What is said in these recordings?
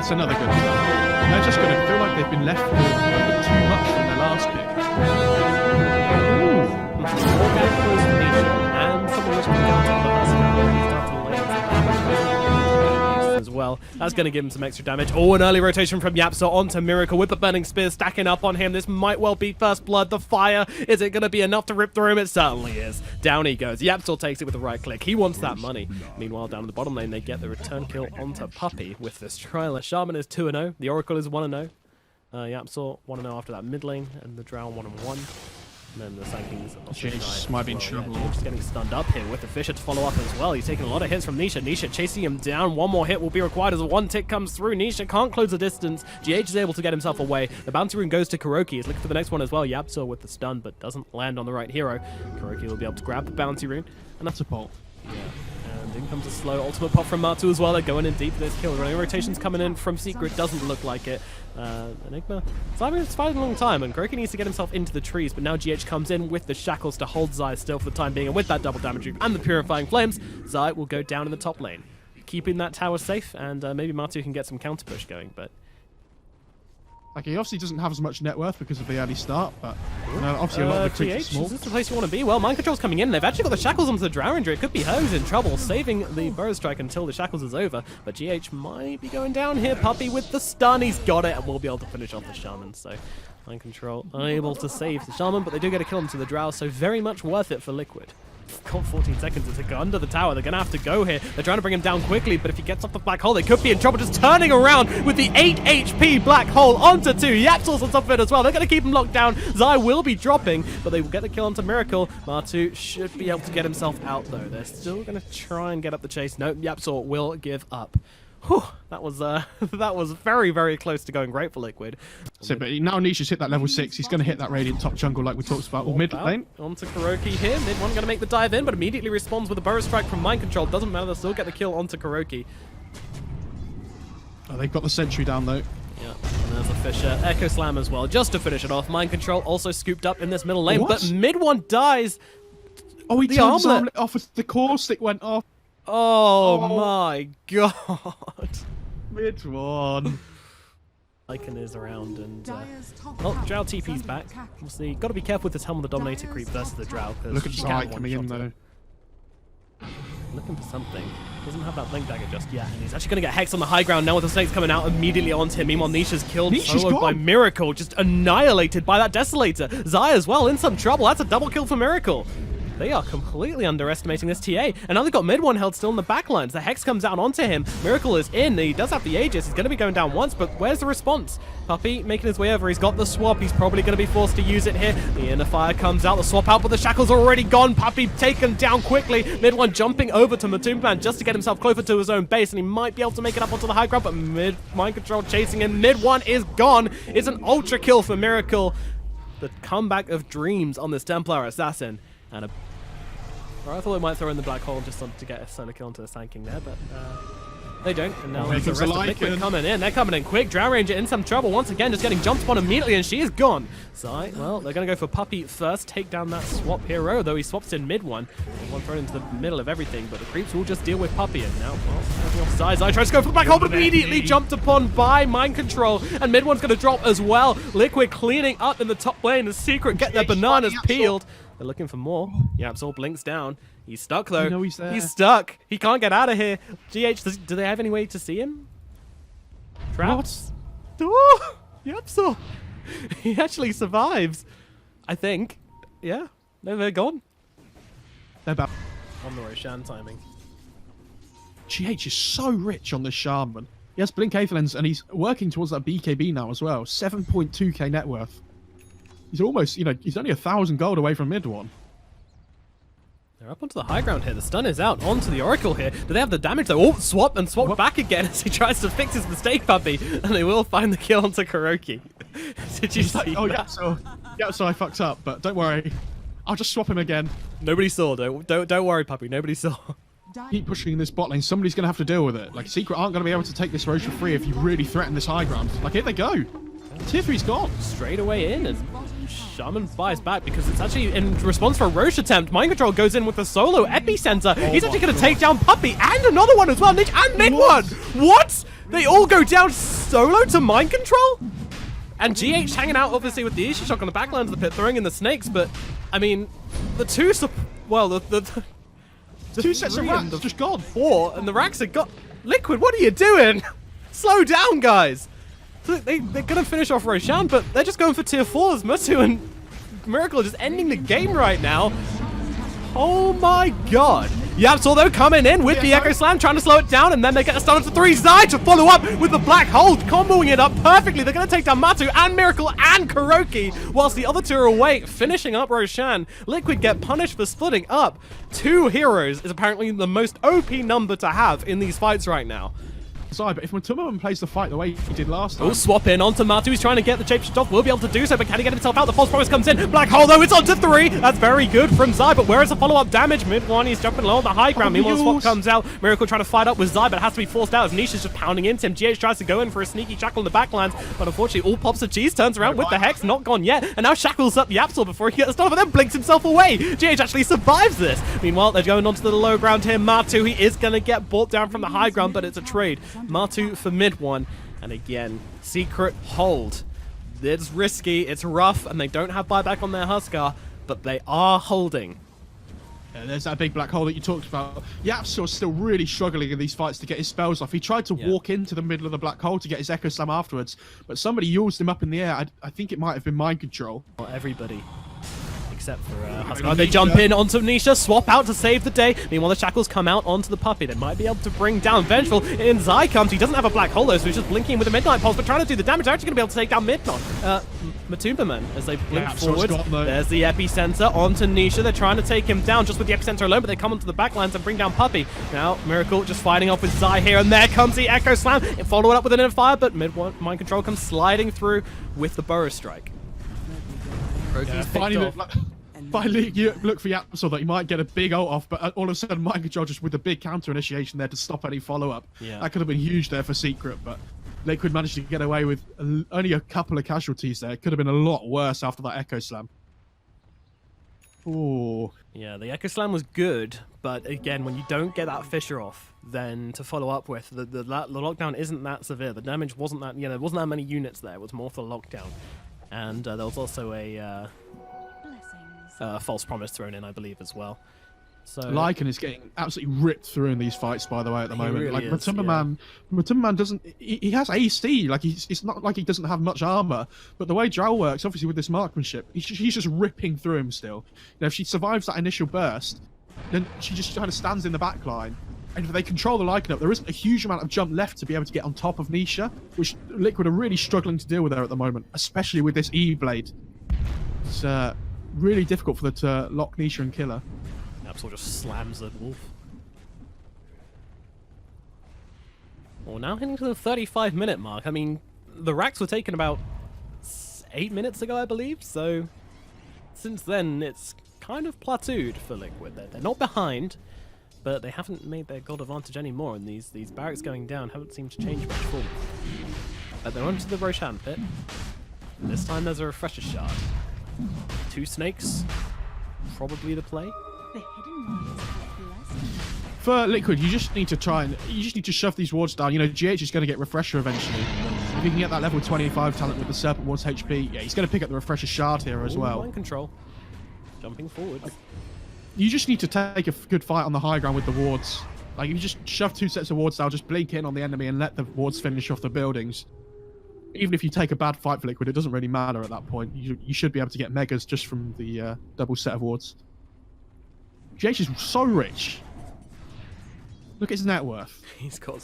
That's another good start. They're just going to feel like they've been left with a bit too much from their last pick. And someone was coming down to as well. That's going to give him some extra damage. Oh, an early rotation from Yapso onto Miracle with the Burning Spear stacking up on him. This might well be first blood. The fire, is it going to be enough to rip through him? It certainly is. Down he goes. Yapso takes it with the right click. He wants that money. Meanwhile, down in the bottom lane, they get the return kill onto Puppy with this trailer. Shaman is 2-0. The Oracle is 1-0. Yapso 1-0 after that mid lane, and the Drow 1-1. And then the Sankings Jeez, might be in trouble. Just getting stunned up here with the Fisher to follow up as well. He's taking a lot of hits from Nisha. Nisha chasing him down. One more hit will be required as a one tick comes through. Nisha can't close the distance. GH is able to get himself away. The bounty rune goes to Kuroki. He's looking for the next one as well. Yapso with the stun, but doesn't land on the right hero. Kuroki will be able to grab the bounty rune. And that's a bolt. Yeah. And in comes a slow ultimate pop from Matu as well. They're going in deep for this kill. Running rotations coming in from Secret. Doesn't look like it. Enigma. It's fighting a long time, and Kuroki needs to get himself into the trees, but now GH comes in with the shackles to hold Zai still for the time being, and with that double damage and the purifying flames, Zai will go down in the top lane, keeping that tower safe, and maybe Matu can get some counter push going, but like, he obviously doesn't have as much net worth because of the early start, but obviously a lot of the creeps are small. Is this the place you want to be? Well, Mind Control's coming in. They've actually got the shackles onto the Drow Ranger. It could be her who's in trouble, saving the Burrow Strike until the shackles is over. But GH might be going down here. Puppy with the stun. He's got it, and we'll be able to finish off the Shaman. So Mind Control unable to save the Shaman, but they do get a kill into the Drow, so very much worth it for Liquid. Got 14 seconds to go under the tower. They're going to have to go here. They're trying to bring him down quickly, but if he gets off the black hole, they could be in trouble. Just turning around with the 8 HP black hole onto 2. Yapso's on top of it as well. They're going to keep him locked down. Zai will be dropping, but they will get the kill onto Miracle. Matu should be able to get himself out, though. They're still going to try and get up the chase. Nope, Yapso will give up. Whew, that was very, very close to going great for Liquid. So, but now Nisha's hit that level 6. He's going to hit that Radiant top jungle like we talked about, or mid lane. Onto Kuroki here. Mid one going to make the dive in, but immediately responds with a Burrow Strike from Mind Control. Doesn't matter, they'll still get the kill onto Kuroki. Oh, they've got the sentry down though. Yeah, and there's a Fisher. Echo Slam as well, just to finish it off. Mind Control also scooped up in this middle lane, but mid one dies. Oh, he turned his armlet off as the core stick went off. Oh my god. Mid one. Lycan is around, and well, Drow TP's back. We'll see. Got to be careful with this Helm of the Dominator creep versus the Drow. Look at Zai coming in though. Looking for something. Doesn't have that Blink Dagger just yet, and he's actually going to get Hex on the high ground now with the snakes coming out immediately onto him. Meanwhile, Nisha's killed solo by Miracle, just annihilated by that Desolator. Zai as well in some trouble. That's a double kill for Miracle. They are completely underestimating this TA. And now they've got mid one held still in the backlines. The Hex comes out onto him. Miracle is in. He does have the Aegis. He's going to be going down once, but where's the response? Puppy making his way over. He's got the swap. He's probably going to be forced to use it here. The inner fire comes out. The swap out, but the shackle's already gone. Puppy taken down quickly. Mid one jumping over to Matumban just to get himself closer to his own base, and he might be able to make it up onto the high ground, but mid Mind Control chasing him. Mid one is gone. It's an ultra kill for Miracle. The comeback of dreams on this Templar Assassin. And a I thought they might throw in the black hole just to get a solo kill onto the Sand King there, but they don't. And now there's the rest of Liquid coming in. They're coming in quick. Drow Ranger in some trouble once again, just getting jumped upon immediately, and she is gone. So, well, they're going to go for Puppy first, take down that swap hero, though he swaps in mid one. One thrown into the middle of everything, but the creeps will just deal with Puppy. And now, well, off Zai tries to go for the black hole, but immediately jumped upon by Mind Control, and mid one's going to drop as well. Liquid cleaning up in the top lane. The Secret get their bananas peeled. They're looking for more. Yapso blinks down. He's stuck though. No, he's there. He's stuck. He can't get out of here. GH, do they have any way to see him? Traps? Oh, Yapso. He actually survives. I think. Yeah. No, they're gone. They're back. On the Roshan timing. GH is so rich on the Shaman. He has Blink Aetherlens, and he's working towards that BKB now as well. 7.2k net worth. He's almost, he's only 1,000 gold away from mid one. They're up onto the high ground here. The stun is out onto the Oracle here. Do they have the damage though? Oh, swap back again as he tries to fix his mistake, Puppy. And they will find the kill onto Kuroki. Did you see that? Yeah, so I fucked up, but don't worry. I'll just swap him again. Nobody saw, don't worry, Puppy. Nobody saw. Keep pushing this bot lane. Somebody's going to have to deal with it. Like, Secret aren't going to be able to take this Roche for free if you really threaten this high ground. Like, here they go. Tier 3's gone. Straight away in, and Shaman buys back because it's actually in response for a Roche attempt. Mind Control goes in with the solo Epicenter. He's actually going to take down Puppy and another one as well. Niche and mid one. What? They all go down solo to mind control? And GH hanging out, obviously, with the issue shock on the backline of the pit, throwing in the snakes, but, I mean, the two, well, the two sets of racks just gone. 4, and the racks are got. Liquid, what are you doing? Slow down, guys. So they're going to finish off Roshan, but they're just going for tier 4s. Mutu and Miracle are just ending the game right now. Oh my god. YapzOr though coming in with the Echo Slam, trying to slow it down, and then they get a stun onto 3. Zai to follow up with the Black Hole, comboing it up perfectly. They're going to take down Matu and Miracle and Kuroki, whilst the other two are away, finishing up Roshan. Liquid get punished for splitting up. 2 heroes is apparently the most OP number to have in these fights right now. But if Matuma plays the fight the way he did last time... Oh, swap in onto Matu. He's trying to get the shapeshift off. Will be able to do so, but can he get himself out? The false promise comes in. Black Hole, though, it's onto 3. That's very good from Zai, but where is the follow-up damage? Mid one, he's jumping low on the high ground. Meanwhile, the swap comes out. Miracle trying to fight up with Zai, but it has to be forced out as Nisha's just pounding into him. GH tries to go in for a sneaky Shackle in the backlands, but unfortunately, all Pops of Cheese turns around with the Hex. Not gone yet, and now Shackles up YapzOr before he gets the stun, but then blinks himself away. GH actually survives this. Meanwhile, they're going onto the low ground here. Matu, he is going to get brought down from the high ground, but it's a trade. Matu for mid one, and again, secret hold. It's risky, it's rough, and they don't have buyback on their Huskar, but they are holding. Yeah, there's that big black hole that you talked about. YapzOr's still really struggling in these fights to get his spells off. He tried to walk into the middle of the black hole to get his Echo Slam afterwards, but somebody used him up in the air. I think it might have been mind control. Not everybody. Except for Huskar. They jump in onto Nisha, swap out to save the day. Meanwhile, the Shackles come out onto the Puppy. They might be able to bring down Vengeful. In Zai comes. He doesn't have a Black Hole, though, so he's just blinking with a Midnight Pulse, but trying to do the damage. They're actually going to be able to take down Midnight. Matumbaman, as they blink forward. There's the Epicenter onto Nisha. They're trying to take him down just with the Epicenter alone, but they come onto the backlines and bring down Puppy. Now, Miracle just fighting off with Zai here, and there comes the Echo Slam. Follow it up with an fire, but Mind Control comes sliding through with the Burrow Strike. Finally, you look for YapzOr that he might get a big ult off, but all of a sudden, Mind Control just with the big counter initiation there to stop any follow-up. Yeah. That could have been huge there for Secret, but Liquid managed to get away with only a couple of casualties there. It could have been a lot worse after that Echo Slam. Ooh. Yeah, the Echo Slam was good, but again, when you don't get that Fissure off, then to follow up with, the lockdown isn't that severe. The damage wasn't that, there wasn't that many units there. It was more for the lockdown. And there was also a false promise thrown in, I believe, as well. So Lycan is getting absolutely ripped through in these fights, by the way, at the moment. Really like is, Matumbaman doesn't. He has AC. Like it's not like he doesn't have much armor. But the way Drow works, obviously with this marksmanship, he's just ripping through him still. If she survives that initial burst, then she just kind of stands in the back line. And if they control the Lycan up, there isn't a huge amount of jump left to be able to get on top of Nisha, which Liquid are really struggling to deal with her at the moment, especially with this E-Blade. It's really difficult for them to lock Nisha and kill her. YapzOr just slams the wolf. Well, now heading to the 35-minute mark. I mean, the racks were taken about 8 minutes ago, I believe, so since then it's kind of plateaued for Liquid. They're not behind, but they haven't made their gold advantage anymore, and these barracks going down haven't seemed to change much for them. But they're onto the Roshan pit. This time there's a refresher shard. 2 snakes, probably the play. For Liquid, you just need to shove these wards down. GH is going to get refresher eventually. If he can get that level 25 talent with the Serpent Ward's HP, yeah, he's going to pick up the refresher shard here as well. Mind control. Jumping forward. You just need to take a good fight on the high ground with the wards. Like, if you just shove 2 sets of wards down, just blink in on the enemy and let the wards finish off the buildings. Even if you take a bad fight for Liquid, it doesn't really matter at that point. You should be able to get megas just from the double set of wards. GH is so rich. Look at his net worth. He's got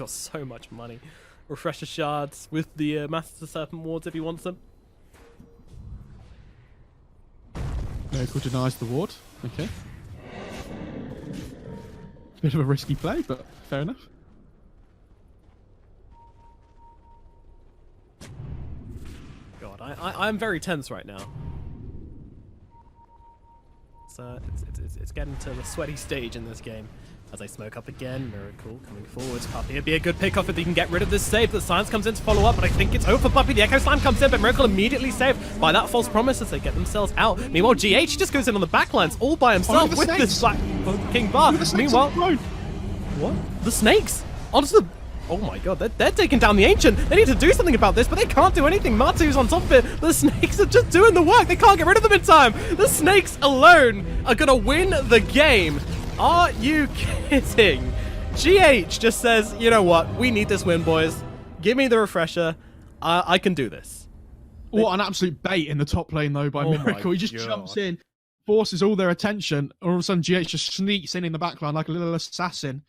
so much money. Refresher shards with the Master Serpent wards if he wants them. Liquid denies the ward. Okay. Bit of a risky play, but fair enough. God, I'm very tense right now. It's getting to the sweaty stage in this game. As they smoke up again, Miracle coming forwards. Puppy, it'd be a good pick off if he can get rid of this save. The Science comes in to follow up, but I think it's over for Puppy. The Echo Slam comes in, but Miracle immediately saved by that false promise as they get themselves out. Meanwhile, GH just goes in on the backlines all by himself with this Black King Bar. Meanwhile, what? The snakes? Onto the... Oh my god, they're taking down the Ancient. They need to do something about this, but they can't do anything. Matu's on top of it. The Snakes are just doing the work. They can't get rid of them in time. The Snakes alone are going to win the game. Are you kidding? GH just says, you know what? We need this win, boys. Give me the refresher. I can do this. What an absolute bait in the top lane, though, by Miracle. He just jumps in, forces all their attention. All of a sudden, GH just sneaks in the backline like a little assassin.